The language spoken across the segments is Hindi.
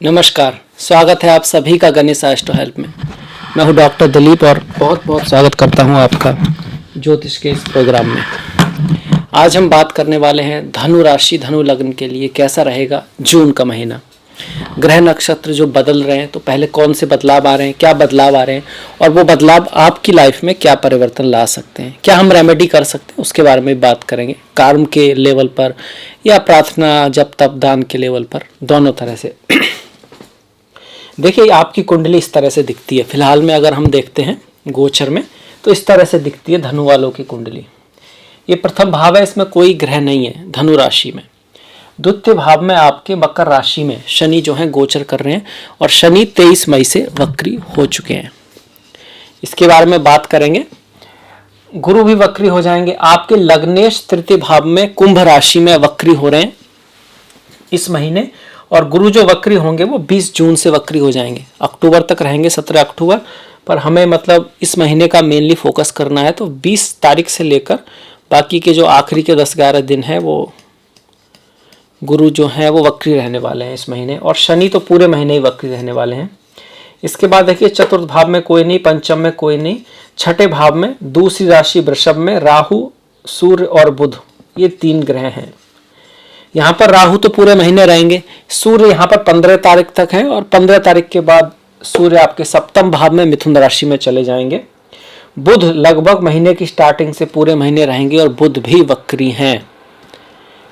नमस्कार, स्वागत है आप सभी का गणेश एस्ट्रो हेल्प में। मैं हूं डॉक्टर दिलीप और बहुत बहुत स्वागत करता हूं आपका ज्योतिष के इस प्रोग्राम में। आज हम बात करने वाले हैं धनु राशि धनु लग्न के लिए कैसा रहेगा जून का महीना। ग्रह नक्षत्र जो बदल रहे हैं तो पहले कौन से बदलाव आ रहे हैं, क्या बदलाव आ रहे हैं और वो बदलाव आपकी लाइफ में क्या परिवर्तन ला सकते हैं, क्या हम रेमेडी कर सकते हैं, उसके बारे में बात करेंगे। कर्म के लेवल पर या प्रार्थना जप तप दान के लेवल पर, दोनों तरह से। देखिए, आपकी कुंडली इस तरह से दिखती है। फिलहाल में अगर हम देखते हैं गोचर में तो इस तरह से दिखती है धनु वालों की कुंडली। ये प्रथम भाव है, इसमें कोई ग्रह नहीं है धनु राशि में। द्वितीय भाव में आपके मकर राशि में शनि जो है गोचर कर रहे हैं और शनि 23 मई से वक्री हो चुके हैं। इसके बारे में बात करेंगे। गुरु भी वक्री हो जाएंगे। आपके लग्नेश तृतीय भाव में कुंभ राशि में वक्री हो रहे हैं इस महीने, और गुरु जो वक्री होंगे वो 20 जून से वक्री हो जाएंगे। अक्टूबर तक रहेंगे, 17 अक्टूबर, पर हमें मतलब इस महीने का मेनली फोकस करना है। तो 20 तारीख से लेकर बाकी के जो आखिरी के 10-11 दिन है वो गुरु जो है वो वक्री रहने वाले हैं इस महीने, और शनि तो पूरे महीने ही वक्री रहने वाले हैं। इसके बाद देखिए, चतुर्थ भाव में कोई नहीं, पंचम में कोई नहीं, छठे भाव में दूसरी राशि वृषभ में राहु, सूर्य और बुध, ये 3 ग्रह हैं। यहाँ पर राहु तो पूरे महीने रहेंगे। सूर्य यहाँ पर 15 तारीख तक है और 15 तारीख के बाद सूर्य आपके सप्तम भाव में मिथुन राशि में चले जाएंगे। बुध लगभग महीने की स्टार्टिंग से पूरे महीने रहेंगे और बुध भी वक्री हैं।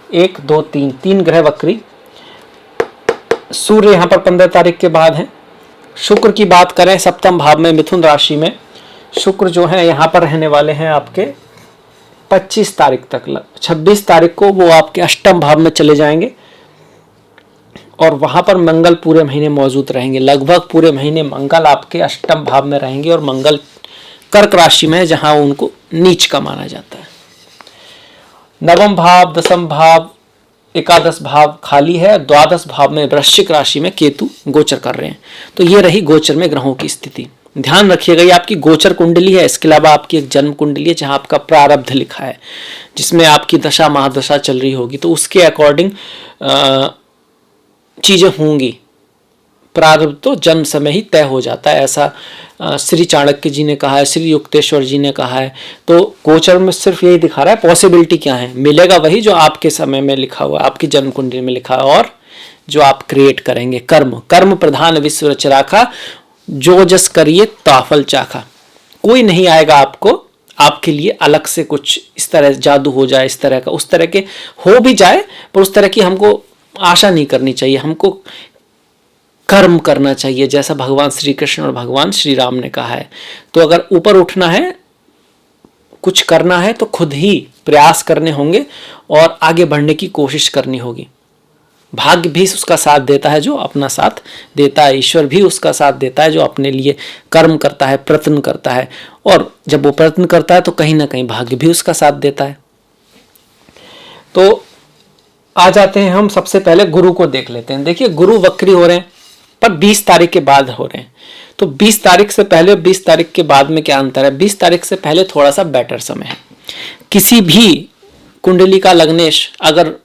1 2 3 ग्रह वक्री। सूर्य यहाँ पर 15 तारीख के बाद है। शुक्र की बात करें, सप्तम भाव में मिथुन राशि में शुक्र जो है यहाँ पर रहने वाले हैं आपके 25 तारीख तक। 26 तारीख को वो आपके अष्टम भाव में चले जाएंगे और वहां पर मंगल पूरे महीने मौजूद रहेंगे। लगभग पूरे महीने मंगल आपके अष्टम भाव में रहेंगे और मंगल कर्क राशि में है जहां उनको नीच का माना जाता है। नवम भाव, दसम भाव, एकादश भाव खाली है। द्वादश भाव में वृश्चिक राशि में केतु गोचर कर रहे हैं। तो ये रही गोचर में ग्रहों की स्थिति। ध्यान रखिएगा, ये आपकी गोचर कुंडली है। इसके अलावा आपकी एक जन्म कुंडली है जहां आपका प्रारब्ध लिखा है, जिसमें आपकी दशा महादशा चल रही होगी, तो उसके अकॉर्डिंग चीजें होंगी। प्रारब्ध तो जन्म समय ही तय हो जाता है, ऐसा श्री चाणक्य जी ने कहा है, श्री युक्तेश्वर जी ने कहा है। तो गोचर में सिर्फ यही दिखा रहा है पॉसिबिलिटी क्या है, मिलेगा वही जो आपके समय में लिखा हुआ है, आपकी जन्म कुंडली में लिखा है, और जो आप क्रिएट करेंगे। कर्म कर्म प्रधान विश्व रच राखा, जो जस करिए ताफल चाखा। कोई नहीं आएगा आपके लिए अलग से कुछ इस तरह जादू हो जाए, इस तरह का, उस तरह के हो भी जाए, पर उस तरह की हमको आशा नहीं करनी चाहिए। हमको कर्म करना चाहिए जैसा भगवान श्री कृष्ण और भगवान श्री राम ने कहा है। तो अगर ऊपर उठना है, कुछ करना है, तो खुद ही प्रयास करने होंगे और आगे बढ़ने की कोशिश करनी होगी। भाग्य भी उसका साथ देता है जो अपना साथ देता है, ईश्वर भी उसका साथ देता है जो अपने लिए कर्म करता है, प्रयत्न करता है, और जब वो प्रयत्न करता है तो कहीं ना कहीं भाग्य भी उसका साथ देता है। तो आ जाते हैं हम सबसे पहले गुरु को देख लेते हैं। देखिए, गुरु वक्री हो रहे हैं पर 20 तारीख के बाद हो रहे हैं। तो 20 तारीख से पहले और 20 तारीख के बाद में क्या अंतर है? 20 तारीख से पहले थोड़ा सा बेटर समय है। किसी भी कुंडली का लग्नेश अगर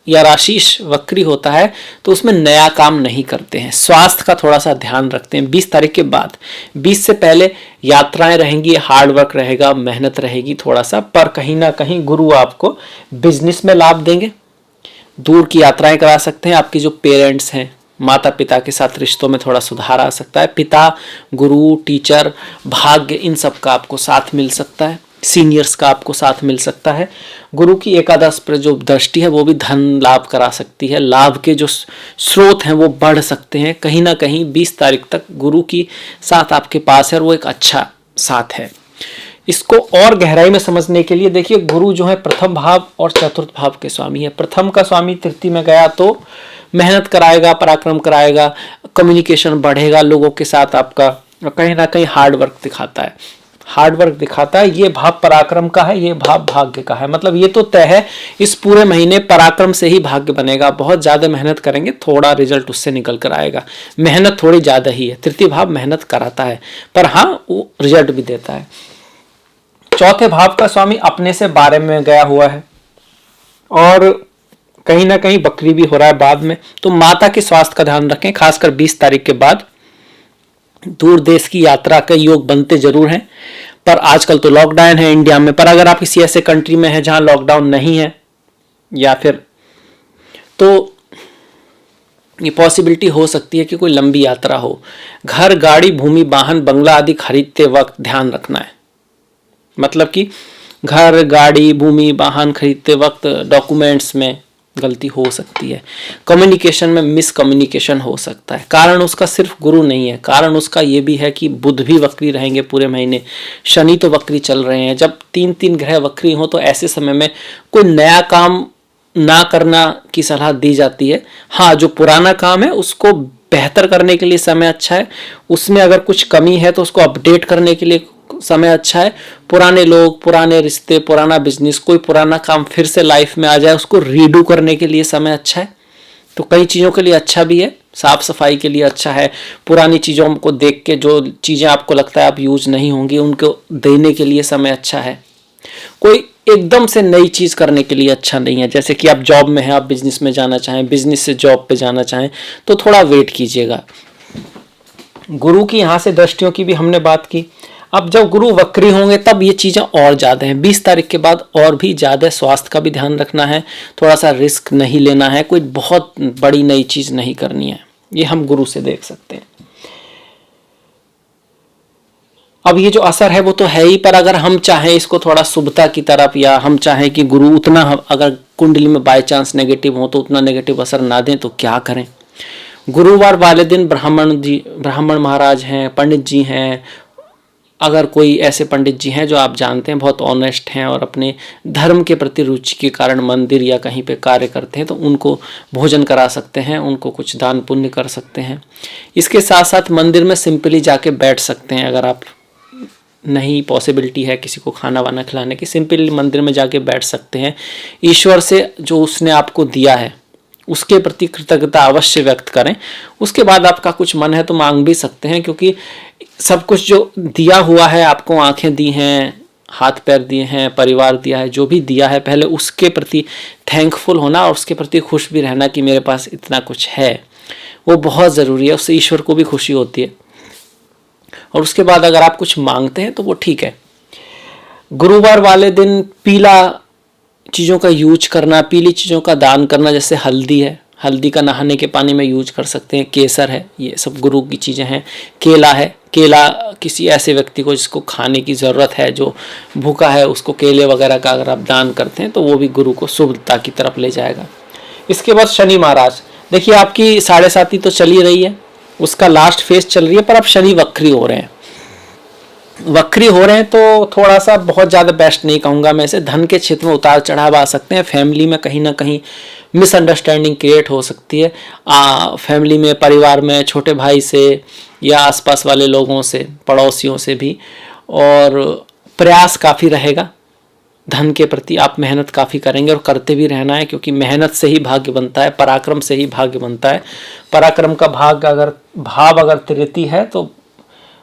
या राशिश वक्री होता है तो उसमें नया काम नहीं करते हैं, स्वास्थ्य का थोड़ा सा ध्यान रखते हैं। 20 तारीख के बाद, 20 से पहले यात्राएं रहेंगी, हार्ड वर्क रहेगा, मेहनत रहेगी थोड़ा सा, पर कहीं ना कहीं गुरु आपको बिजनेस में लाभ देंगे। दूर की यात्राएं करा सकते हैं। आपके जो पेरेंट्स हैं, माता पिता के साथ रिश्तों में थोड़ा सुधार आ सकता है। पिता, गुरु, टीचर, भाग्य, इन सब का आपको साथ मिल सकता है। सीनियर्स का आपको साथ मिल सकता है। गुरु की एकादश पर जो दृष्टि है वो भी धन लाभ करा सकती है। लाभ के जो स्रोत हैं वो बढ़ सकते हैं। कहीं ना कहीं 20 तारीख तक गुरु की साथ आपके पास है और वो एक अच्छा साथ है। इसको और गहराई में समझने के लिए देखिए, गुरु जो है प्रथम भाव और चतुर्थ भाव के स्वामी है। प्रथम का स्वामी तृतीय में गया तो मेहनत कराएगा, पराक्रम कराएगा, कम्युनिकेशन बढ़ेगा लोगों के साथ आपका, कहीं ना कहीं हार्ड वर्क दिखाता है। हार्ड वर्क दिखाता है। ये भाव पराक्रम का है, ये भाव भाग्य का है। मतलब ये तो तय है, इस पूरे महीने पराक्रम से ही भाग्य बनेगा। बहुत ज्यादा मेहनत करेंगे, थोड़ा रिजल्ट उससे निकल कर आएगा। मेहनत थोड़ी ज्यादा ही है। तृतीय भाव मेहनत कराता है पर हाँ, वो रिजल्ट भी देता है। चौथे भाव का स्वामी अपने से 12 में गया हुआ है और कहीं ना कहीं बकरी भी हो रहा है बाद में। तो माता के स्वास्थ्य का ध्यान रखें, खासकर 20 तारीख के बाद। दूर देश की यात्रा के योग बनते जरूर हैं, पर आजकल तो लॉकडाउन है इंडिया में। पर अगर आप किसी ऐसे कंट्री में हैं जहां लॉकडाउन नहीं है, या फिर तो ये पॉसिबिलिटी हो सकती है कि कोई लंबी यात्रा हो। घर, गाड़ी, भूमि, वाहन, बंगला आदि खरीदते वक्त ध्यान रखना है। मतलब कि घर, गाड़ी, भूमि, वाहन खरीदते वक्त डॉक्यूमेंट्स में गलती हो सकती है। कम्युनिकेशन में मिसकम्युनिकेशन हो सकता है। कारण उसका सिर्फ गुरु नहीं है, कारण उसका ये भी है कि बुध भी वक्री रहेंगे पूरे महीने, शनि तो वक्री चल रहे हैं। जब 3 ग्रह वक्री हो तो ऐसे समय में कोई नया काम ना करना की सलाह दी जाती है। हाँ, जो पुराना काम है उसको बेहतर करने के लिए समय अच्छा है, उसमें अगर कुछ कमी है तो उसको अपडेट करने के लिए समय अच्छा है। पुराने लोग, पुराने रिश्ते, पुराना बिजनेस, कोई पुराना काम फिर से लाइफ में आ जाए उसको रीडू करने के लिए समय अच्छा है। तो कई चीज़ों के लिए अच्छा भी है, साफ सफाई के लिए अच्छा है। पुरानी चीज़ों को देख के जो चीज़ें आपको लगता है आप यूज नहीं होंगी उनको देने के लिए समय अच्छा है। कोई एकदम से नई चीज करने के लिए अच्छा नहीं है। जैसे कि आप जॉब में हैं, आप बिजनेस में जाना चाहें, बिजनेस से जॉब पे जाना चाहें तो थोड़ा वेट कीजिएगा। गुरु की यहाँ से दृष्टियों की भी हमने बात की। अब जब गुरु वक्री होंगे तब ये चीज़ें और ज़्यादा हैं। 20 तारीख के बाद और भी ज़्यादा स्वास्थ्य का भी ध्यान रखना है, थोड़ा सा रिस्क नहीं लेना है, कोई बहुत बड़ी नई चीज़ नहीं करनी है। ये हम गुरु से देख सकते हैं। अब ये जो असर है वो तो है ही, पर अगर हम चाहें इसको थोड़ा शुभता की तरफ, या हम चाहें कि गुरु उतना अगर कुंडली में बाय चांस नेगेटिव हो तो उतना नेगेटिव असर ना दें, तो क्या करें। गुरुवार वाले दिन ब्राह्मण महाराज हैं, पंडित जी हैं, अगर कोई ऐसे पंडित जी हैं जो आप जानते हैं बहुत ऑनेस्ट हैं और अपने धर्म के प्रति रुचि के कारण मंदिर या कहीं पे कार्य करते हैं, तो उनको भोजन करा सकते हैं, उनको कुछ दान पुण्य कर सकते हैं। इसके साथ साथ मंदिर में सिंपली जाके बैठ सकते हैं। अगर आप नहीं पॉसिबिलिटी है किसी को खाना वाना खिलाने की, सिंपली मंदिर में जाके बैठ सकते हैं। ईश्वर से जो उसने आपको दिया है उसके प्रति कृतज्ञता अवश्य व्यक्त करें। उसके बाद आपका कुछ मन है तो मांग भी सकते हैं, क्योंकि सब कुछ जो दिया हुआ है आपको, आंखें दी हैं, हाथ पैर दिए हैं, परिवार दिया है, जो भी दिया है, पहले उसके प्रति थैंकफुल होना और उसके प्रति खुश भी रहना कि मेरे पास इतना कुछ है, वो बहुत ज़रूरी है। उससे ईश्वर को भी खुशी होती है। और उसके बाद अगर आप कुछ मांगते हैं तो वो ठीक है। गुरुवार वाले दिन पीला चीज़ों का यूज करना, पीली चीज़ों का दान करना, जैसे हल्दी है, हल्दी का नहाने के पानी में यूज कर सकते हैं, केसर है, ये सब गुरु की चीज़ें हैं। केला है, केला किसी ऐसे व्यक्ति को जिसको खाने की ज़रूरत है, जो भूखा है, उसको केले वगैरह का अगर आप दान करते हैं तो वो भी गुरु को शुभता की तरफ ले जाएगा। इसके बाद शनि महाराज, देखिए आपकी 7.5 तो चली रही है, उसका लास्ट फेज चल रही है, पर अब शनि वक्री हो रहे हैं। वक्री हो रहे हैं तो थोड़ा सा बहुत ज़्यादा बेस्ट नहीं कहूँगा मैं इसे। धन के क्षेत्र में उतार चढ़ाव आ सकते हैं, फैमिली में कहीं ना कहीं मिसअंडरस्टैंडिंग क्रिएट हो सकती है। फैमिली में, परिवार में, छोटे भाई से या आसपास वाले लोगों से, पड़ोसियों से भी। और प्रयास काफ़ी रहेगा धन के प्रति, आप मेहनत काफ़ी करेंगे और करते भी रहना है, क्योंकि मेहनत से ही भाग्य बनता है, पराक्रम से ही भाग्य बनता है। पराक्रम का भाव अगर तृतीय है तो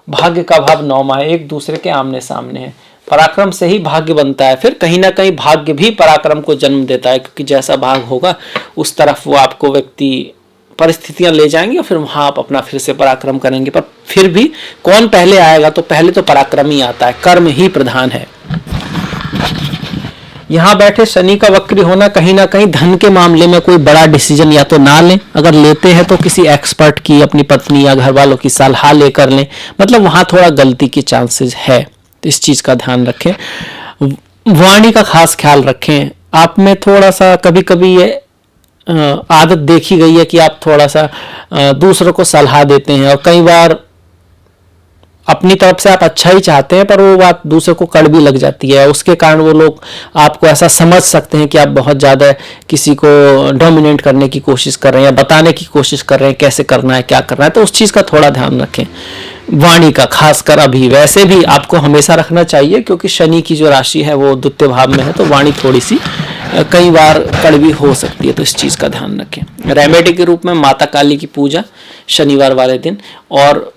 भाग्य का भाव 9वां है, एक दूसरे के आमने सामने है। पराक्रम से ही भाग्य बनता है। फिर कहीं ना कहीं भाग्य भी पराक्रम को जन्म देता है, क्योंकि जैसा भाग होगा उस तरफ वो आपको व्यक्ति, परिस्थितियां ले जाएंगी और फिर वहां आप अपना फिर से पराक्रम करेंगे। पर फिर भी कौन पहले आएगा, तो पहले तो पराक्रम ही आता है, कर्म ही प्रधान है। यहाँ बैठे शनि का वक्री होना कहीं ना कहीं धन के मामले में कोई बड़ा डिसीजन या तो ना लें, अगर लेते हैं तो किसी एक्सपर्ट की, अपनी पत्नी या घर वालों की सलाह लेकर लें, मतलब वहां थोड़ा गलती के चांसेस है, तो इस चीज का ध्यान रखें। वाणी का खास ख्याल रखें। आप में थोड़ा सा कभी कभी ये आदत देखी गई है कि आप थोड़ा सा दूसरों को सलाह देते हैं, और कई बार अपनी तरफ से आप अच्छा ही चाहते हैं पर वो बात दूसरे को कड़वी लग जाती है। उसके कारण वो लोग आपको ऐसा समझ सकते हैं कि आप बहुत ज़्यादा किसी को डोमिनेट करने की कोशिश कर रहे हैं या बताने की कोशिश कर रहे हैं कैसे करना है, क्या करना है। तो उस चीज़ का थोड़ा ध्यान रखें। वाणी का खासकर, अभी वैसे भी आपको हमेशा रखना चाहिए, क्योंकि शनि की जो राशि है वो द्वितीय भाव में है, तो वाणी थोड़ी सी कई बार कड़वी हो सकती है, तो इस चीज़ का ध्यान रखें। रेमेडी के रूप में माता काली की पूजा शनिवार वाले दिन, और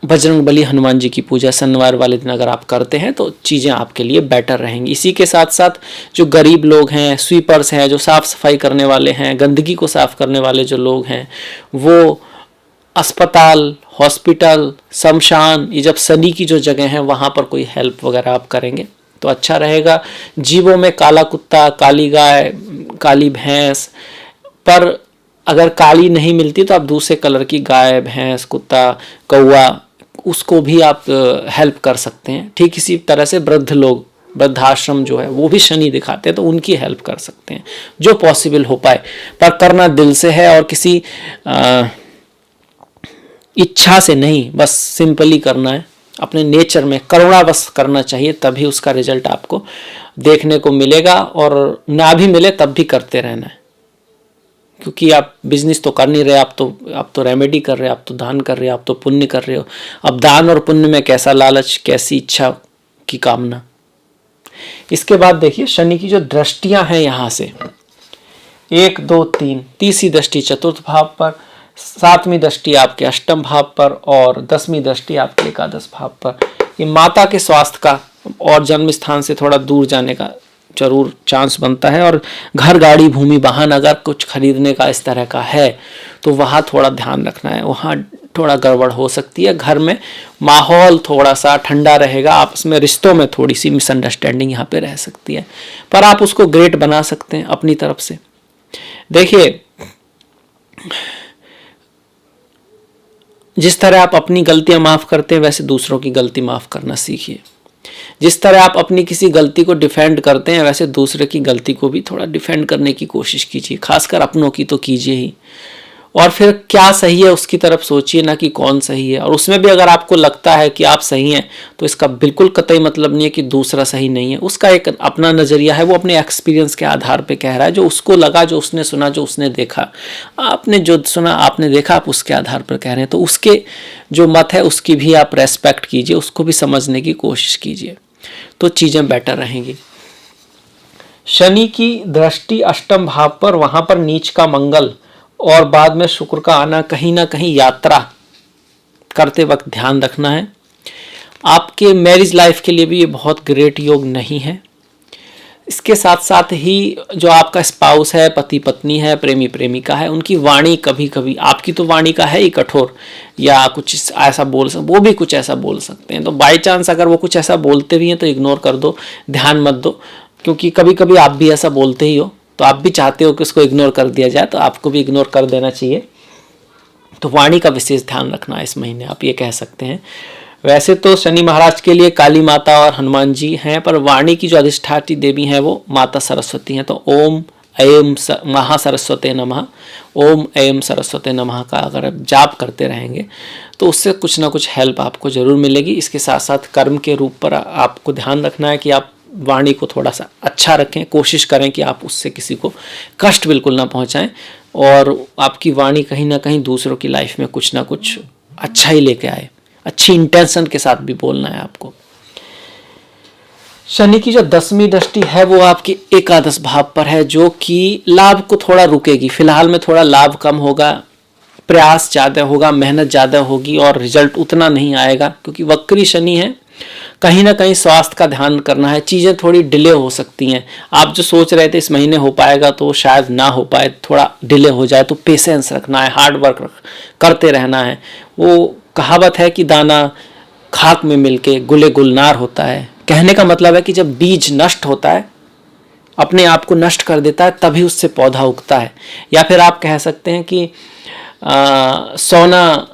बजरंगबली हनुमान जी की पूजा शनिवार वाले दिन अगर आप करते हैं तो चीज़ें आपके लिए बेटर रहेंगी। इसी के साथ साथ जो गरीब लोग हैं, स्वीपर्स हैं, जो साफ़ सफाई करने वाले हैं, गंदगी को साफ़ करने वाले जो लोग हैं, वो अस्पताल, हॉस्पिटल, शमशान, ये जब शनि की जो जगह है वहाँ पर कोई हेल्प वगैरह आप करेंगे तो अच्छा रहेगा। जीवों में काला कुत्ता, काली गाय, काली भैंस, पर अगर काली नहीं मिलती तो आप दूसरे कलर की गाय, भैंस, कुत्ता, कौवा, उसको भी आप हेल्प कर सकते हैं। ठीक इसी तरह से वृद्ध लोग, वृद्धाश्रम जो है वो भी शनि दिखाते हैं तो उनकी हेल्प कर सकते हैं जो पॉसिबल हो पाए, पर करना दिल से है और किसी इच्छा से नहीं, बस सिंपली करना है, अपने नेचर में करुणा बस करना चाहिए, तभी उसका रिजल्ट आपको देखने को मिलेगा। और ना भी मिले तब भी करते रहना है, क्योंकि आप बिजनेस तो कर नहीं रहे, आप तो रेमेडी कर रहे हो, आप तो दान कर रहे हो, आप तो पुण्य कर रहे हो। अब दान और पुण्य में कैसा लालच, कैसी इच्छा की कामना। इसके बाद देखिए शनि की जो दृष्टियां हैं यहाँ से 1, 2, 3, तीसरी दृष्टि चतुर्थ भाव पर, 7वीं दृष्टि आपके अष्टम भाव पर और 10वीं दृष्टि आपके एकादश भाव पर। ये माता के स्वास्थ्य का और जन्म स्थान से थोड़ा दूर जाने का जरूर चांस बनता है। और घर, गाड़ी, भूमि, वाहन अगर कुछ खरीदने का इस तरह का है तो वहाँ थोड़ा ध्यान रखना है, वहाँ थोड़ा गड़बड़ हो सकती है। घर में माहौल थोड़ा सा ठंडा रहेगा, आपस में रिश्तों में थोड़ी सी मिसअंडरस्टैंडिंग यहाँ पे रह सकती है, पर आप उसको ग्रेट बना सकते हैं अपनी तरफ से। देखिए जिस तरह आप अपनी गलतियां माफ करते हैं वैसे दूसरों की गलती माफ करना सीखिए। जिस तरह आप अपनी किसी गलती को डिफेंड करते हैं वैसे दूसरे की गलती को भी थोड़ा डिफेंड करने की कोशिश कीजिए, खासकर अपनों की तो कीजिए ही। और फिर क्या सही है उसकी तरफ सोचिए, ना कि कौन सही है। और उसमें भी अगर आपको लगता है कि आप सही हैं तो इसका बिल्कुल कतई मतलब नहीं है कि दूसरा सही नहीं है। उसका एक अपना नज़रिया है, वो अपने एक्सपीरियंस के आधार पे कह रहा है, जो उसको लगा, जो उसने सुना, जो उसने देखा। आपने जो सुना, आपने देखा, आप उसके आधार पर कह रहे हैं, तो उसके जो मत है उसकी भी आप रेस्पेक्ट कीजिए, उसको भी समझने की कोशिश कीजिए, तो चीज़ें बेटर रहेंगी। शनि की दृष्टि अष्टम भाव पर, वहाँ पर नीच का मंगल और बाद में शुक्र का आना, कहीं ना कहीं यात्रा करते वक्त ध्यान रखना है। आपके मैरिज लाइफ के लिए भी ये बहुत ग्रेट योग नहीं है। इसके साथ साथ ही जो आपका स्पाउस है, पति पत्नी है, प्रेमी प्रेमिका है, उनकी वाणी कभी कभी, आपकी तो वाणी का है ही कठोर, या कुछ ऐसा बोल सकते, वो भी कुछ ऐसा बोल सकते हैं। तो बाई चांस अगर वो कुछ ऐसा बोलते भी हैं तो इग्नोर कर दो, ध्यान मत दो, क्योंकि कभी कभी आप भी ऐसा बोलते ही हो, तो आप भी चाहते हो कि उसको इग्नोर कर दिया जाए, तो आपको भी इग्नोर कर देना चाहिए। तो वाणी का विशेष ध्यान रखना है इस महीने, आप ये कह सकते हैं। वैसे तो शनि महाराज के लिए काली माता और हनुमान जी हैं, पर वाणी की जो अधिष्ठात्री देवी हैं वो माता सरस्वती हैं। तो ओम ऐं महासरस्वते नमः, ओम ऐं सरस्वते नमः का अगर आप जाप करते रहेंगे तो उससे कुछ ना कुछ हेल्प आपको जरूर मिलेगी। इसके साथ साथ कर्म के रूप पर आपको ध्यान रखना है कि आप वाणी को थोड़ा सा अच्छा रखें, कोशिश करें कि आप उससे किसी को कष्ट बिल्कुल ना पहुंचाएं, और आपकी वाणी कहीं ना कहीं दूसरों की लाइफ में कुछ ना कुछ अच्छा ही लेके आए। अच्छी इंटेंशन के साथ भी बोलना है आपको। शनि की जो 10वीं दृष्टि है वो आपके एकादश भाव पर है, जो कि लाभ को थोड़ा रुकेगी। फिलहाल में थोड़ा लाभ कम होगा, प्रयास ज़्यादा होगा, मेहनत ज़्यादा होगी और रिजल्ट उतना नहीं आएगा, क्योंकि वक्री शनि है। कहीं ना कहीं स्वास्थ्य का ध्यान करना है, चीज़ें थोड़ी डिले हो सकती हैं। आप जो सोच रहे थे इस महीने हो पाएगा तो शायद ना हो पाए, थोड़ा डिले हो जाए, तो पेशेंस रखना है, हार्ड वर्क करते रहना है। वो कहावत है कि दाना खाक में मिलके गुले गुलनार होता है। कहने का मतलब है कि जब बीज नष्ट होता है, अपने आप को नष्ट कर देता है, तभी उससे पौधा उगता है। या फिर आप कह सकते हैं कि सोना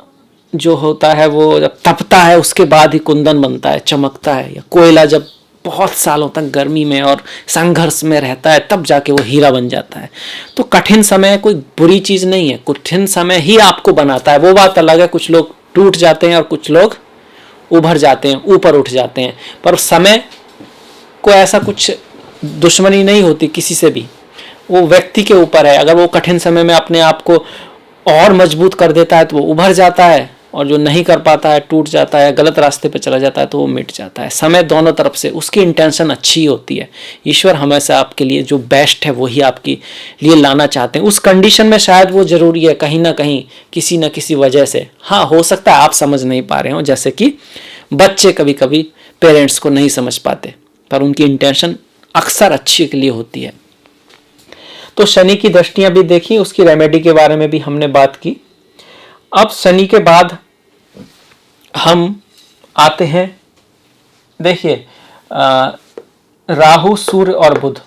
जो होता है वो जब तपता है उसके बाद ही कुंदन बनता है, चमकता है। या कोयला जब बहुत सालों तक गर्मी में और संघर्ष में रहता है तब जाके वो हीरा बन जाता है। तो कठिन समय कोई बुरी चीज़ नहीं है, कठिन समय ही आपको बनाता है। वो बात अलग है, कुछ लोग टूट जाते हैं और कुछ लोग उभर जाते हैं, ऊपर उठ जाते हैं, पर समय को ऐसा कुछ दुश्मनी नहीं होती किसी से भी, वो व्यक्ति के ऊपर है। अगर वो कठिन समय में अपने आप को और मजबूत कर देता है तो वो उभर जाता है, और जो नहीं कर पाता है, टूट जाता है, गलत रास्ते पे चला जाता है, तो वो मिट जाता है। समय दोनों तरफ से, उसकी इंटेंशन अच्छी होती है। ईश्वर हमेशा आपके लिए जो बेस्ट है वही आपके लिए लाना चाहते हैं। उस कंडीशन में शायद वो जरूरी है कहीं ना कहीं, किसी ना किसी वजह से। हाँ, हो सकता है आप समझ नहीं पा रहे हो, जैसे कि बच्चे कभी कभी पेरेंट्स को नहीं समझ पाते, पर उनकी इंटेंशन अक्सर अच्छी के लिए होती है। तो शनि की दृष्टियां भी देखी, उसकी रेमेडी के बारे में भी हमने बात की। अब शनि के बाद हम आते हैं, देखिए राहु, सूर्य और बुध।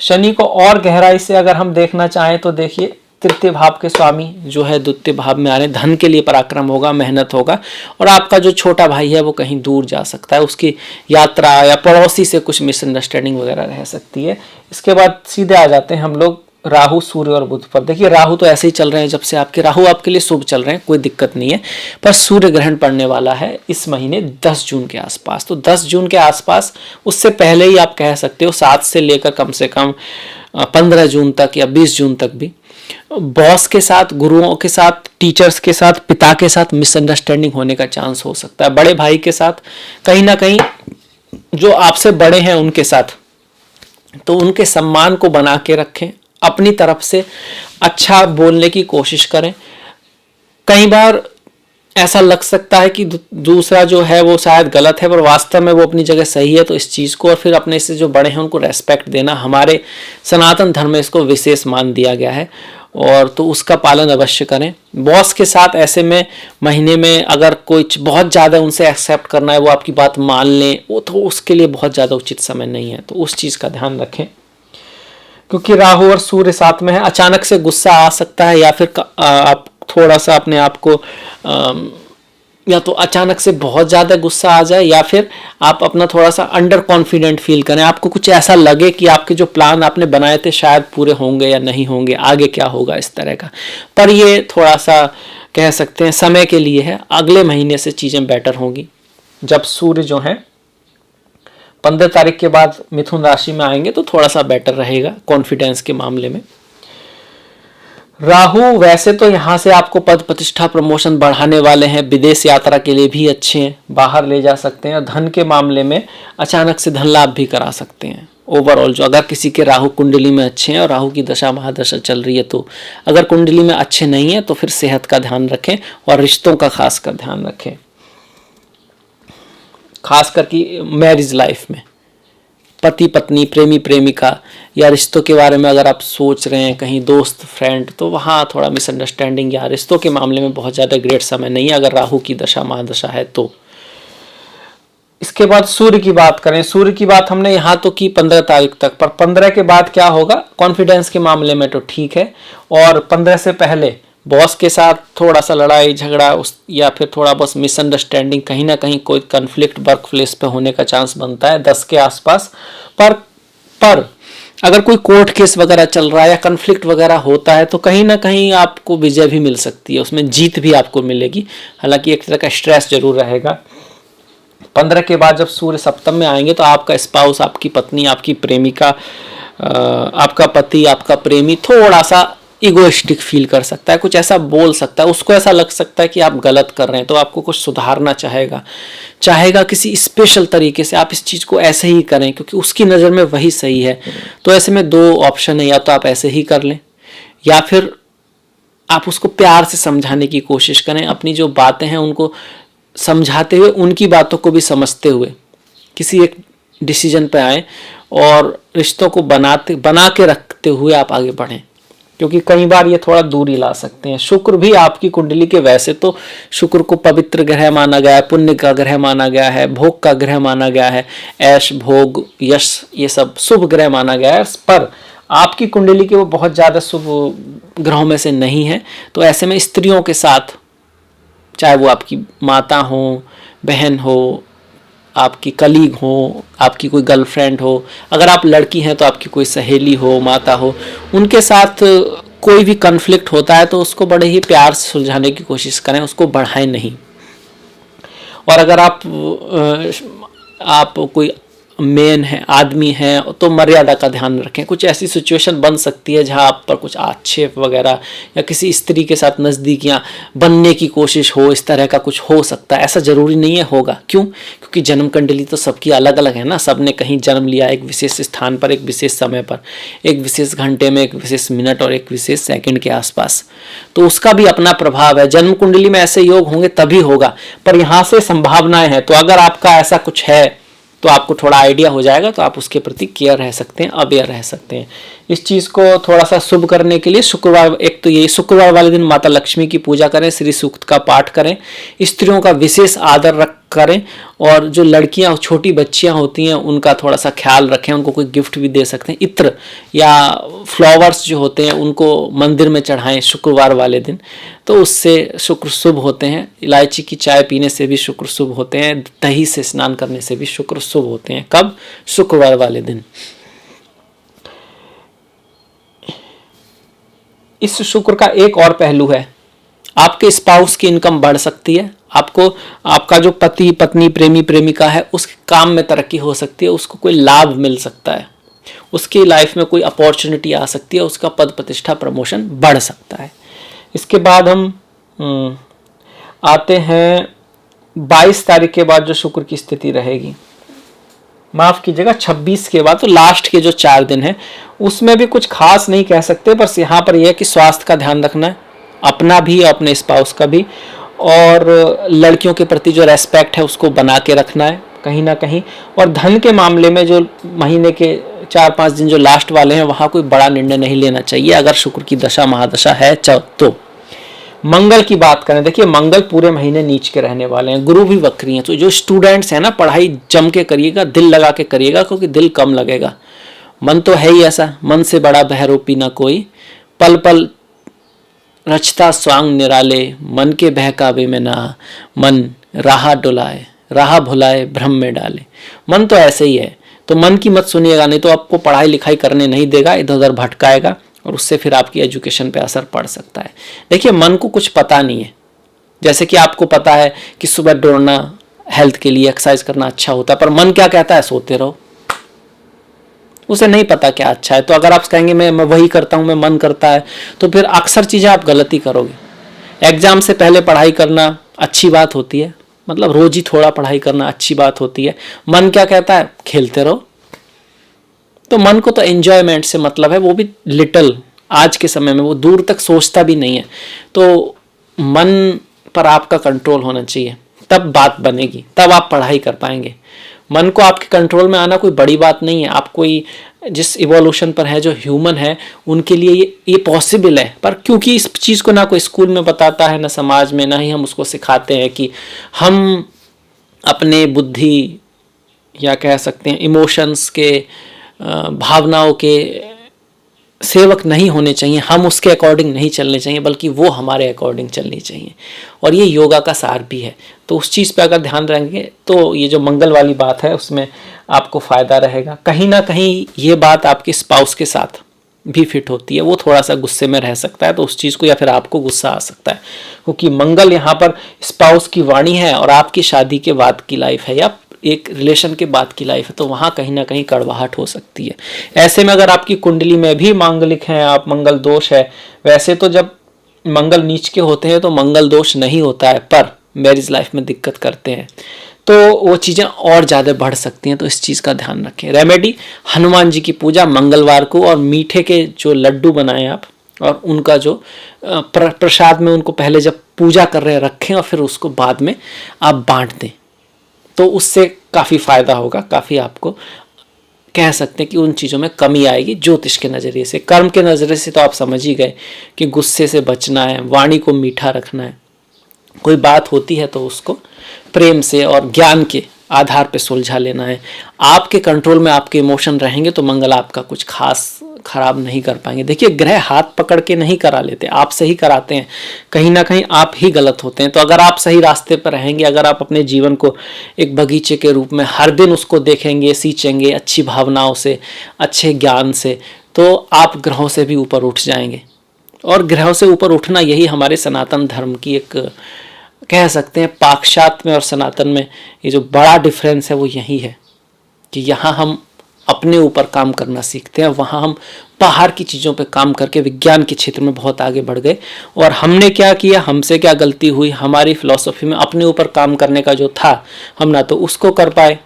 शनि को और गहराई से अगर हम देखना चाहें तो देखिए, तृतीय भाव के स्वामी जो है द्वितीय भाव में आ रहे हैं। धन के लिए पराक्रम होगा, मेहनत होगा, और आपका जो छोटा भाई है वो कहीं दूर जा सकता है, उसकी यात्रा या पड़ोसी से कुछ मिसअंडरस्टैंडिंग वगैरह रह सकती है। इसके बाद सीधे आ जाते हैं हम लोग राहु, सूर्य और बुध पर। देखिए राहु तो ऐसे ही चल रहे हैं, जब से आपके राहु आपके लिए शुभ चल रहे हैं, कोई दिक्कत नहीं है, पर सूर्य ग्रहण पड़ने वाला है इस महीने 10 जून के आसपास। तो 10 जून के आसपास, उससे पहले ही आप कह सकते हो 7 से लेकर कम से कम 15 जून तक या 20 जून तक भी बॉस के साथ, गुरुओं के साथ, टीचर्स के साथ, पिता के साथ मिसअंडरस्टैंडिंग होने का चांस हो सकता है। बड़े भाई के साथ, कहीं ना कहीं जो आपसे बड़े हैं उनके साथ, तो उनके सम्मान को बना के रखें, अपनी तरफ से अच्छा बोलने की कोशिश करें। कई बार ऐसा लग सकता है कि दूसरा जो है वो शायद गलत है, पर वास्तव में वो अपनी जगह सही है, तो इस चीज़ को, और फिर अपने से जो बड़े हैं उनको रेस्पेक्ट देना, हमारे सनातन धर्म में इसको विशेष मान दिया गया है, और तो उसका पालन अवश्य करें। बॉस के साथ ऐसे में महीने में अगर कोई बहुत ज़्यादा उनसे एक्सेप्ट करना है, वो आपकी बात मान लें, वो तो उसके लिए बहुत ज़्यादा उचित समय नहीं है, तो उस चीज़ का ध्यान रखें। क्योंकि राहु और सूर्य साथ में है, अचानक से गुस्सा आ सकता है, या फिर आप थोड़ा सा अपने आप को या तो अचानक से बहुत ज़्यादा गुस्सा आ जाए, या फिर आप अपना थोड़ा सा अंडर कॉन्फिडेंट फील करें, आपको कुछ ऐसा लगे कि आपके जो प्लान आपने बनाए थे शायद पूरे होंगे या नहीं होंगे, आगे क्या होगा, इस तरह का। पर ये थोड़ा सा कह सकते हैं समय के लिए है, अगले महीने से चीज़ें बेटर होंगी, जब सूर्य जो है 15 तारीख के बाद मिथुन राशि में आएंगे, तो थोड़ा सा बेटर रहेगा कॉन्फिडेंस के मामले में। राहु वैसे तो यहाँ से आपको पद प्रतिष्ठा प्रमोशन बढ़ाने वाले हैं, विदेश यात्रा के लिए भी अच्छे हैं, बाहर ले जा सकते हैं, धन के मामले में अचानक से धन लाभ भी करा सकते हैं। ओवरऑल जो अगर किसी के राहु कुंडली में अच्छे हैं और राहु की दशा महादशा चल रही है, तो अगर कुंडली में अच्छे नहीं है तो फिर सेहत का ध्यान रखें और रिश्तों का खासकर ध्यान रखें, खासकर कि मैरिज लाइफ में पति पत्नी, प्रेमी प्रेमिका या रिश्तों के बारे में अगर आप सोच रहे हैं, कहीं दोस्त फ्रेंड, तो वहाँ थोड़ा मिसअंडरस्टैंडिंग या रिश्तों के मामले में बहुत ज़्यादा ग्रेट समय नहीं है अगर राहु की दशा महादशा है तो। इसके बाद सूर्य की बात करें, सूर्य की बात हमने यहाँ तो की 15 तारीख तक, पर 15 के बाद क्या होगा, कॉन्फिडेंस के मामले में तो ठीक है, और 15 से पहले बॉस के साथ थोड़ा सा लड़ाई झगड़ा या फिर थोड़ा बस मिसअंडरस्टैंडिंग, कहीं ना कहीं कोई कन्फ्लिक्ट वर्क प्लेस पे होने का चांस बनता है 10 के आसपास। पर अगर कोई कोर्ट केस वगैरह चल रहा है या कन्फ्लिक्ट वगैरह होता है, तो कहीं ना कहीं आपको विजय भी मिल सकती है, उसमें जीत भी आपको मिलेगी, हालांकि एक तरह का स्ट्रेस जरूर रहेगा। 15 के बाद जब सूर्य सप्तम में आएंगे, तो आपका स्पाउस, आपकी पत्नी, आपकी प्रेमिका, आपका पति, आपका प्रेमी थोड़ा सा इगोइस्टिक फील कर सकता है, कुछ ऐसा बोल सकता है, उसको ऐसा लग सकता है कि आप गलत कर रहे हैं, तो आपको कुछ सुधारना चाहेगा किसी स्पेशल तरीके से, आप इस चीज़ को ऐसे ही करें क्योंकि उसकी नज़र में वही सही है। तो ऐसे में 2 ऑप्शन है, या तो आप ऐसे ही कर लें या फिर आप उसको प्यार से समझाने की कोशिश करें, अपनी जो बातें हैं उनको समझाते हुए, उनकी बातों को भी समझते हुए किसी एक डिसीजन पे आए और रिश्तों को बना के रखते हुए आप आगे बढ़ें, क्योंकि कई बार ये थोड़ा दूरी ला सकते हैं। शुक्र भी आपकी कुंडली के, वैसे तो शुक्र को पवित्र ग्रह माना गया है, पुण्य का ग्रह माना गया है, भोग का ग्रह माना गया है, ऐश भोग यश ये सब शुभ ग्रह माना गया है, पर आपकी कुंडली के वो बहुत ज़्यादा शुभ ग्रहों में से नहीं है। तो ऐसे में स्त्रियों के साथ, चाहे वो आपकी माता हो, बहन हो, आपकी कलीग हो, आपकी कोई गर्लफ्रेंड हो, अगर आप लड़की हैं तो आपकी कोई सहेली हो, माता हो, उनके साथ कोई भी कन्फ्लिक्ट होता है तो उसको बड़े ही प्यार से सुलझाने की कोशिश करें, उसको बढ़ाएं नहीं। और अगर आप कोई मेन है, आदमी है, तो मर्यादा का ध्यान रखें। कुछ ऐसी सिचुएशन बन सकती है जहां आप पर कुछ आक्षेप वगैरह या किसी स्त्री के साथ नज़दीकियां बनने की कोशिश हो, इस तरह का कुछ हो सकता है। ऐसा ज़रूरी नहीं है होगा। क्यों? क्योंकि जन्म कुंडली तो सबकी अलग अलग है ना। सब ने कहीं जन्म लिया, एक विशेष स्थान पर, एक विशेष समय पर, एक विशेष घंटे में, एक विशेष मिनट और एक विशेष सेकंड के आसपास। तो उसका भी अपना प्रभाव है। जन्म कुंडली में ऐसे योग होंगे तभी होगा, पर यहाँ से संभावनाएं हैं। तो अगर आपका ऐसा कुछ है तो आपको थोड़ा आइडिया हो जाएगा, तो आप उसके प्रति केयर रह सकते हैं, अवेयर रह सकते हैं। इस चीज़ को थोड़ा सा शुभ करने के लिए शुक्रवार, एक तो ये शुक्रवार वाले दिन माता लक्ष्मी की पूजा करें, श्री सूक्त का पाठ करें, स्त्रियों का विशेष आदर रख करें, और जो लड़कियां छोटी बच्चियां होती हैं उनका थोड़ा सा ख्याल रखें। उनको कोई गिफ्ट भी दे सकते हैं, इत्र या फ्लावर्स जो होते हैं उनको मंदिर में चढ़ाएं शुक्रवार वाले दिन, तो उससे शुक्र शुभ होते हैं। इलायची की चाय पीने से भी शुक्र शुभ होते हैं, दही से स्नान करने से भी शुक्र शुभ होते हैं। कब? शुक्रवार वाले दिन। इस शुक्र का एक और पहलू है, आपके स्पाउस की इनकम बढ़ सकती है। आपको, आपका जो पति पत्नी प्रेमी प्रेमिका है उसके काम में तरक्की हो सकती है, उसको कोई लाभ मिल सकता है, उसकी लाइफ में कोई अपॉर्चुनिटी आ सकती है, उसका पद प्रतिष्ठा प्रमोशन बढ़ सकता है। इसके बाद हम आते हैं 22 तारीख के बाद जो शुक्र की स्थिति रहेगी, माफ कीजिएगा 26 के बाद, तो लास्ट के जो 4 दिन है उसमें भी कुछ खास नहीं कह सकते। बस यहाँ पर यह है कि स्वास्थ्य का ध्यान रखना है, अपना भी अपने स्पाउस का भी, और लड़कियों के प्रति जो रेस्पेक्ट है उसको बना के रखना है कहीं ना कहीं। और धन के मामले में जो महीने के 4-5 दिन जो लास्ट वाले हैं वहाँ कोई बड़ा निर्णय नहीं लेना चाहिए अगर शुक्र की दशा महादशा है तो। मंगल की बात करें, देखिए मंगल पूरे महीने नीच के रहने वाले हैं, गुरु भी वक्री हैं। तो जो स्टूडेंट्स हैं ना, पढ़ाई जम के करिएगा, दिल लगा के करिएगा, क्योंकि दिल कम लगेगा। मन तो है ही ऐसा, मन से बड़ा बहरूपी ना कोई, पल पल रचता स्वांग निराले, मन के बहकावे में ना मन राह डुलाए, राह भुलाए भ्रम में डाले। मन तो ऐसे ही है, तो मन की मत सुनिएगा, नहीं तो आपको पढ़ाई लिखाई करने नहीं देगा, इधर उधर भटकाएगा और उससे फिर आपकी एजुकेशन पे असर पड़ सकता है। देखिए मन को कुछ पता नहीं है, जैसे कि आपको पता है कि सुबह दौड़ना हेल्थ के लिए, एक्सरसाइज करना अच्छा होता है, पर मन क्या कहता है? सोते रहो। उसे नहीं पता क्या अच्छा है। तो अगर आप कहेंगे मैं वही करता हूँ, मैं मन करता है, तो फिर अक्सर चीज़ें आप गलती करोगे। एग्जाम से पहले पढ़ाई करना अच्छी बात होती है, मतलब रोज ही थोड़ा पढ़ाई करना अच्छी बात होती है। मन क्या कहता है? खेलते रहो। तो मन को तो एंजॉयमेंट से मतलब है, वो भी लिटिल। आज के समय में वो दूर तक सोचता भी नहीं है। तो मन पर आपका कंट्रोल होना चाहिए, तब बात बनेगी, तब आप पढ़ाई कर पाएंगे। मन को आपके कंट्रोल में आना कोई बड़ी बात नहीं है। आप कोई जिस इवोल्यूशन पर है, जो ह्यूमन है, उनके लिए ये पॉसिबल है। पर क्योंकि इस चीज़ को ना कोई स्कूल में बताता है, ना समाज में, ना ही हम उसको सिखाते हैं कि हम अपने बुद्धि या कह सकते हैं इमोशंस के, भावनाओं के सेवक नहीं होने चाहिए, हम उसके अकॉर्डिंग नहीं चलने चाहिए, बल्कि वो हमारे अकॉर्डिंग चलनी चाहिए। और ये योगा का सार भी है। तो उस चीज़ पे अगर ध्यान रहेंगे तो ये जो मंगल वाली बात है उसमें आपको फ़ायदा रहेगा। कहीं ना कहीं ये बात आपके स्पाउस के साथ भी फिट होती है। वो थोड़ा सा गुस्से में रह सकता है, तो उस चीज़ को, या फिर आपको गुस्सा आ सकता है, क्योंकि मंगल यहाँ पर स्पाउस की वाणी है और आपकी शादी के बाद की लाइफ है या एक रिलेशन के बाद की लाइफ है, तो वहाँ कहीं ना कहीं कड़वाहट हो सकती है। ऐसे में अगर आपकी कुंडली में भी मांगलिक हैं आप, मंगल दोष है, वैसे तो जब मंगल नीच के होते हैं तो मंगल दोष नहीं होता है, पर मैरिज लाइफ में दिक्कत करते हैं, तो वो चीज़ें और ज़्यादा बढ़ सकती हैं। तो इस चीज़ का ध्यान रखें। रेमेडी, हनुमान जी की पूजा मंगलवार को, और मीठे के जो लड्डू बनाएं आप, और उनका जो प्रसाद में उनको पहले जब पूजा कर रहे रखें और फिर उसको बाद में आप बांट दें, तो उससे काफ़ी फ़ायदा होगा। काफ़ी आपको कह सकते हैं कि उन चीज़ों में कमी आएगी ज्योतिष के नज़रिए से। कर्म के नज़रिए से तो आप समझ ही गए कि गुस्से से बचना है, वाणी को मीठा रखना है, कोई बात होती है तो उसको प्रेम से और ज्ञान के आधार पे सुलझा लेना है। आपके कंट्रोल में आपके इमोशन रहेंगे तो मंगल आपका कुछ खास खराब नहीं कर पाएंगे। देखिए ग्रह हाथ पकड़ के नहीं करा लेते, आप से ही कराते हैं। कहीं ना कहीं आप ही गलत होते हैं। तो अगर आप सही रास्ते पर रहेंगे, अगर आप अपने जीवन को एक बगीचे के रूप में हर दिन उसको देखेंगे, सींचेंगे अच्छी भावनाओं से, अच्छे ज्ञान से, तो आप ग्रहों से भी ऊपर उठ जाएंगे। और ग्रहों से ऊपर उठना यही हमारे सनातन धर्म की एक, कह सकते हैं पाश्चात्य में और सनातन में ये जो बड़ा डिफरेंस है वो यही है कि यहाँ हम अपने ऊपर काम करना सीखते हैं, वहाँ हम बाहर की चीज़ों पे काम करके विज्ञान के क्षेत्र में बहुत आगे बढ़ गए। और हमने क्या किया, हमसे क्या गलती हुई, हमारी फिलॉसफी में अपने ऊपर काम करने का जो था, हम ना तो उसको कर पाए,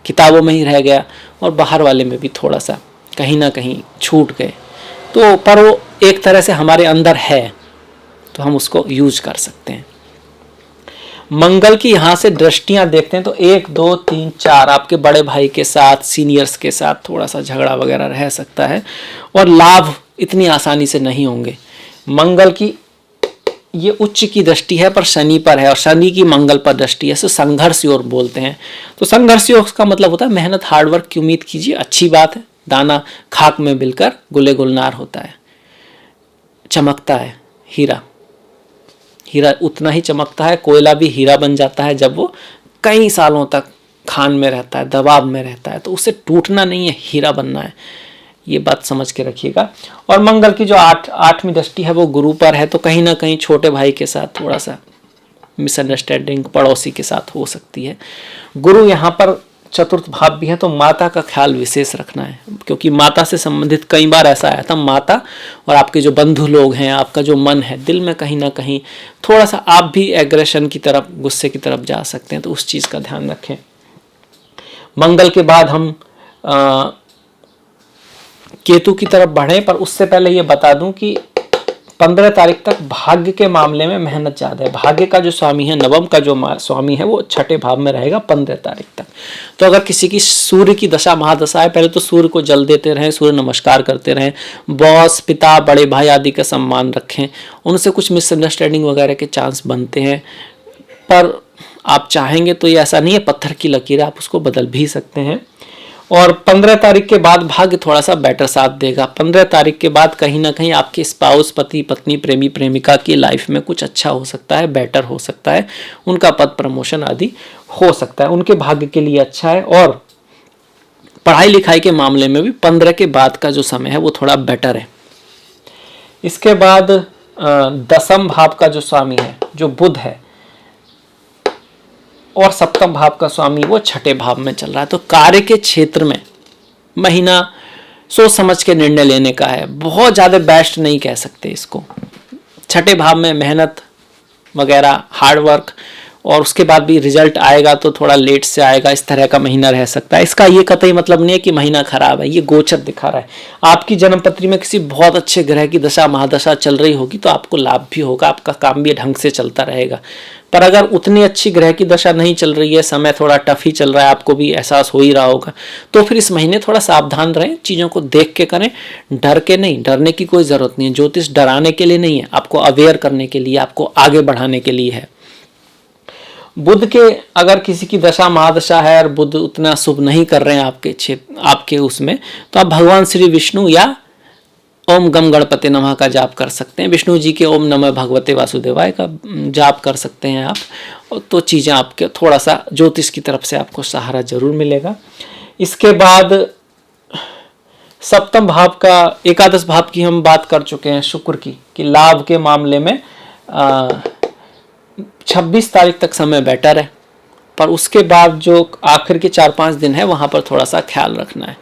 किताबों में ही रह गया, और बाहर वाले में भी थोड़ा सा कहीं ना कहीं छूट गए। तो पर वो एक तरह से हमारे अंदर है, तो हम उसको यूज कर सकते हैं। मंगल की यहाँ से दृष्टियां देखते हैं तो 1 2 3 4 आपके बड़े भाई के साथ, सीनियर्स के साथ थोड़ा सा झगड़ा वगैरह रह सकता है, और लाभ इतनी आसानी से नहीं होंगे। मंगल की ये उच्च की दृष्टि है पर शनि पर है, और शनि की मंगल पर दृष्टि है, इसे संघर्ष योग बोलते हैं। तो संघर्ष योग का मतलब होता है मेहनत, हार्डवर्क की उम्मीद कीजिए, अच्छी बात है। दाना खाक में मिलकर गुले गुलनार होता है, चमकता है हीरा। हीरा उतना ही चमकता है, कोयला भी हीरा बन जाता है जब वो कई सालों तक खान में रहता है, दबाव में रहता है। तो उसे टूटना नहीं है, हीरा बनना है, ये बात समझ के रखिएगा। और मंगल की जो आठवीं दृष्टि है वो गुरु पर है, तो कहीं ना कहीं छोटे भाई के साथ थोड़ा सा मिसअंडरस्टैंडिंग पड़ोसी के साथ हो सकती है। गुरु यहाँ पर चतुर्थ भाव भी है, तो माता का ख्याल विशेष रखना है, क्योंकि माता से संबंधित कई बार ऐसा आया था, माता और आपके जो बंधु लोग हैं, आपका जो मन है, दिल में कहीं ना कहीं थोड़ा सा आप भी एग्रेशन की तरफ, गुस्से की तरफ जा सकते हैं, तो उस चीज़ का ध्यान रखें। मंगल के बाद हम केतु की तरफ बढ़े, पर उससे पहले ये बता दूं कि 15 तारीख तक भाग्य के मामले में मेहनत ज़्यादा है। भाग्य का जो स्वामी है, नवम का जो स्वामी है, वो 6ठे भाव में रहेगा 15 तारीख तक। तो अगर किसी की सूर्य की दशा महादशा है, पहले तो सूर्य को जल देते रहें, सूर्य नमस्कार करते रहें, बॉस, पिता, बड़े भाई आदि का सम्मान रखें। उनसे कुछ मिसअंडरस्टैंडिंग वगैरह के चांस बनते हैं, पर आप चाहेंगे तो ये ऐसा नहीं है पत्थर की लकीर, आप उसको बदल भी सकते हैं। और 15 तारीख के बाद भाग्य थोड़ा सा बेटर साथ देगा। 15 तारीख के बाद कहीं ना कहीं आपके स्पाउस, पति पत्नी, प्रेमी प्रेमिका की लाइफ में कुछ अच्छा हो सकता है, बेटर हो सकता है, उनका पद प्रमोशन आदि हो सकता है, उनके भाग्य के लिए अच्छा है। और पढ़ाई लिखाई के मामले में भी 15 के बाद का जो समय है वो थोड़ा बेटर है। इसके बाद 10वें भाव का जो स्वामी है, जो बुध है, और 7वें भाव का स्वामी वो 6ठे भाव में चल रहा है। तो कार्य के क्षेत्र में महीना सोच समझ के निर्णय लेने का है, बहुत ज़्यादा बेस्ट नहीं कह सकते इसको। 6ठे भाव में मेहनत वगैरह, हार्डवर्क, और उसके बाद भी रिजल्ट आएगा तो थोड़ा लेट से आएगा, इस तरह का महीना रह सकता है। इसका ये कतई मतलब नहीं है कि महीना खराब है, ये गोचर दिखा रहा है। आपकी जन्मपत्री में किसी बहुत अच्छे ग्रह की दशा महादशा चल रही होगी तो आपको लाभ भी होगा, आपका काम भी ढंग से चलता रहेगा। पर अगर उतनी अच्छी ग्रह की दशा नहीं चल रही है, समय थोड़ा टफ ही चल रहा है, आपको भी एहसास हो ही रहा होगा, तो फिर इस महीने थोड़ा सावधान रहें, चीज़ों को देख के करें, डर के नहीं। डरने की कोई ज़रूरत नहीं है, ज्योतिष डराने के लिए नहीं है, आपको अवेयर करने के लिए, आपको आगे बढ़ाने के लिए है। बुध के अगर किसी की दशा महादशा है और बुध उतना शुभ नहीं कर रहे हैं आपके क्षेत्र, आपके उसमें, तो आप भगवान श्री विष्णु या ओम गम गणपति नमः का जाप कर सकते हैं। विष्णु जी के ओम नमः भगवते वासुदेवाय का जाप कर सकते हैं आप, तो चीज़ें आपके थोड़ा सा ज्योतिष की तरफ से आपको सहारा जरूर मिलेगा। इसके बाद 7वें भाव का, एकादश भाव की हम बात कर चुके हैं, शुक्र की, कि लाभ के मामले में 26 तारीख तक समय बेटर है, पर उसके बाद जो आखिर के 4-5 दिन है वहाँ पर थोड़ा सा ख्याल रखना है।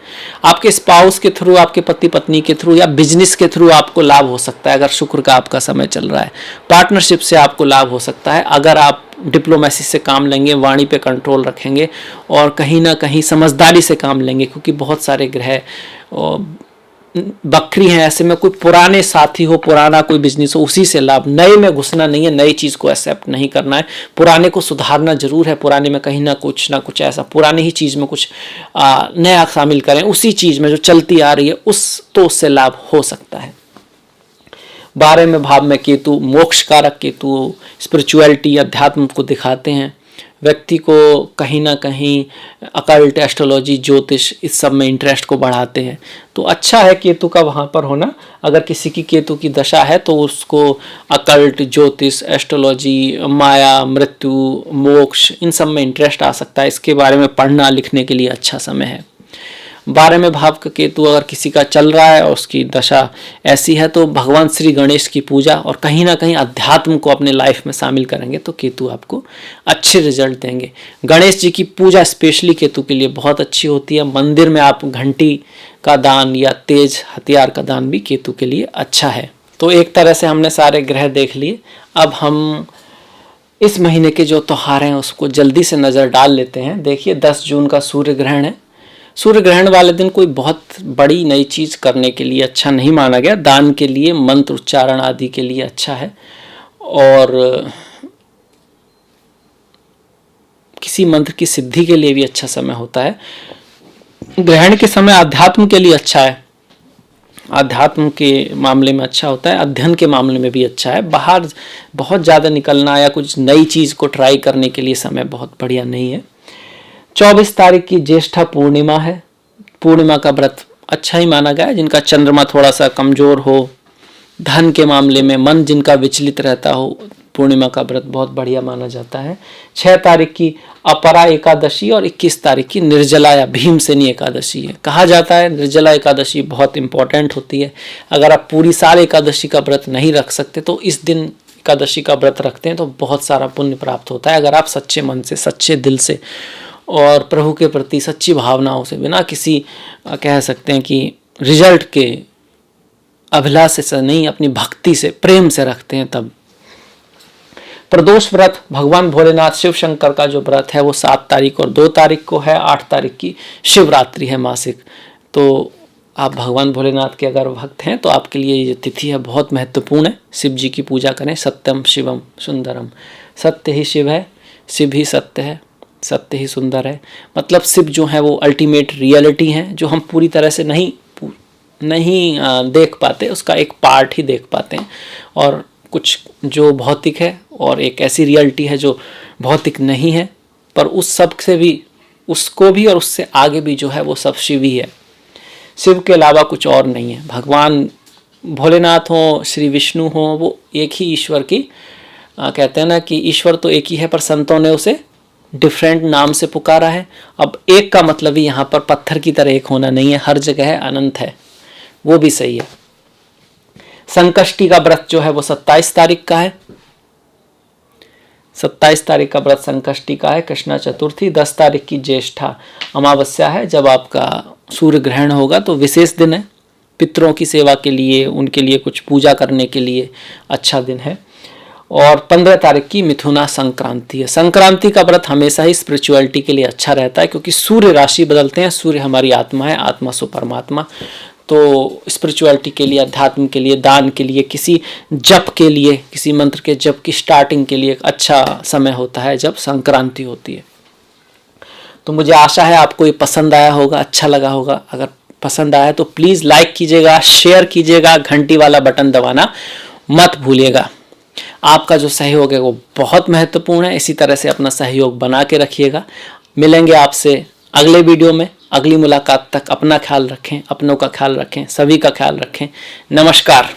आपके स्पाउस के थ्रू, आपके पति पत्नी के थ्रू या बिजनेस के थ्रू आपको लाभ हो सकता है अगर शुक्र का आपका समय चल रहा है। पार्टनरशिप से आपको लाभ हो सकता है अगर आप डिप्लोमेसी से काम लेंगे, वाणी पे कंट्रोल रखेंगे और कहीं ना कहीं समझदारी से काम लेंगे, क्योंकि बहुत सारे ग्रह बकरी हैं, ऐसे में कोई पुराने साथी हो, पुराना कोई बिजनेस हो, उसी से लाभ। नए में घुसना नहीं है, नई चीज़ को एक्सेप्ट नहीं करना है, पुराने को सुधारना जरूर है, पुराने में कहीं ना कुछ ऐसा, पुराने ही चीज़ में कुछ नया शामिल करें, उसी चीज़ में जो चलती आ रही है उससे लाभ हो सकता है। 12वें भाव में केतु, मोक्ष कारक केतु, स्पिरिचुअलिटी, अध्यात्म को दिखाते हैं, व्यक्ति को कहीं ना कहीं अकल्ट, एस्ट्रोलॉजी, ज्योतिष, इस सब में इंटरेस्ट को बढ़ाते हैं। तो अच्छा है केतु का वहाँ पर होना। अगर किसी की केतु की दशा है तो उसको अकल्ट, ज्योतिष, एस्ट्रोलॉजी, माया, मृत्यु, मोक्ष, इन सब में इंटरेस्ट आ सकता है। इसके बारे में पढ़ना लिखने के लिए अच्छा समय है। 12वें भाव का केतु अगर किसी का चल रहा है और उसकी दशा ऐसी है तो भगवान श्री गणेश की पूजा और कहीं ना कहीं अध्यात्म को अपने लाइफ में शामिल करेंगे तो केतु आपको अच्छे रिजल्ट देंगे। गणेश जी की पूजा स्पेशली केतु के लिए बहुत अच्छी होती है। मंदिर में आप घंटी का दान या तेज हथियार का दान भी केतु के लिए अच्छा है। तो एक तरह से हमने सारे ग्रह देख लिए। अब हम इस महीने के जो त्योहार हैं उसको जल्दी से नज़र डाल लेते हैं। देखिए 10 जून का सूर्य ग्रहण है। सूर्य ग्रहण वाले दिन कोई बहुत बड़ी नई चीज़ करने के लिए अच्छा नहीं माना गया। दान के लिए, मंत्र उच्चारण आदि के लिए अच्छा है और किसी मंत्र की सिद्धि के लिए भी अच्छा समय होता है। ग्रहण के समय अध्यात्म के लिए अच्छा है, अध्यात्म के मामले में अच्छा होता है, अध्ययन के मामले में भी अच्छा है। बाहर बहुत ज़्यादा निकलना या कुछ नई चीज़ को ट्राई करने के लिए समय बहुत बढ़िया नहीं है। 24 तारीख की ज्येष्ठा पूर्णिमा है। पूर्णिमा का व्रत अच्छा ही माना गया है। जिनका चंद्रमा थोड़ा सा कमज़ोर हो, धन के मामले में मन जिनका विचलित रहता हो, पूर्णिमा का व्रत बहुत बढ़िया माना जाता है। 6 तारीख की अपरा एकादशी और 21 तारीख की निर्जला या भीमसेनी एकादशी है। कहा जाता है निर्जला एकादशी बहुत इंपॉर्टेंट होती है। अगर आप पूरी साल एकादशी का व्रत नहीं रख सकते तो इस दिन एकादशी का व्रत रखते हैं तो बहुत सारा पुण्य प्राप्त होता है। अगर आप सच्चे मन से, सच्चे दिल से और प्रभु के प्रति सच्ची भावनाओं से, बिना किसी कह सकते हैं कि रिजल्ट के अभिलाष से नहीं, अपनी भक्ति से, प्रेम से रखते हैं तब। प्रदोष व्रत भगवान भोलेनाथ शिव शंकर का जो व्रत है वो 7 तारीख और 2 तारीख को है। 8 तारीख की शिवरात्रि है मासिक। तो आप भगवान भोलेनाथ के अगर भक्त हैं तो आपके लिए ये तिथि है बहुत महत्वपूर्ण है। शिव जी की पूजा करें। सत्यम शिवम सुंदरम, सत्य ही शिव है, शिव ही सत्य है, सत्य ही सुंदर है। मतलब शिव जो है वो अल्टीमेट रियलिटी है जो हम पूरी तरह से नहीं देख पाते, उसका एक पार्ट ही देख पाते हैं। और कुछ जो भौतिक है और एक ऐसी रियलिटी है जो भौतिक नहीं है, पर उस सब से भी, उसको भी और उससे आगे भी जो है वो सब शिव ही है। शिव के अलावा कुछ और नहीं है। भगवान भोलेनाथ हो, श्री विष्णु हो, वो एक ही ईश्वर की कहते हैं ना कि ईश्वर तो एक ही है पर संतों ने उसे डिफरेंट नाम से पुकारा है। अब एक का मतलब ही यहाँ पर पत्थर की तरह एक होना नहीं है, हर जगह है, अनंत है, वो भी सही है। संकष्टी का व्रत जो है वो 27 तारीख का है। 27 तारीख का व्रत संकष्टी का है। कृष्णा चतुर्थी 10 तारीख की ज्येष्ठा अमावस्या है। जब आपका सूर्य ग्रहण होगा तो विशेष दिन है, पितरों की सेवा के लिए, उनके लिए कुछ पूजा करने के लिए अच्छा दिन है। और 15 तारीख की मिथुना संक्रांति है। संक्रांति का व्रत हमेशा ही स्पिरिचुअलिटी के लिए अच्छा रहता है क्योंकि सूर्य राशि बदलते हैं। सूर्य हमारी आत्मा है, आत्मा सो परमात्मा। तो स्पिरिचुअलिटी के लिए, अध्यात्म के लिए, दान के लिए, किसी जप के लिए, किसी मंत्र के जप की स्टार्टिंग के लिए एक अच्छा समय होता है जब संक्रांति होती है। तो मुझे आशा है आपको ये पसंद आया होगा, अच्छा लगा होगा। अगर पसंद आया तो प्लीज़ लाइक कीजिएगा, शेयर कीजिएगा, घंटी वाला बटन दबाना मत भूलिएगा। आपका जो सहयोग है वो बहुत महत्वपूर्ण है। इसी तरह से अपना सहयोग बना के रखिएगा। मिलेंगे आपसे अगले वीडियो में। अगली मुलाकात तक अपना ख्याल रखें, अपनों का ख्याल रखें, सभी का ख्याल रखें। नमस्कार।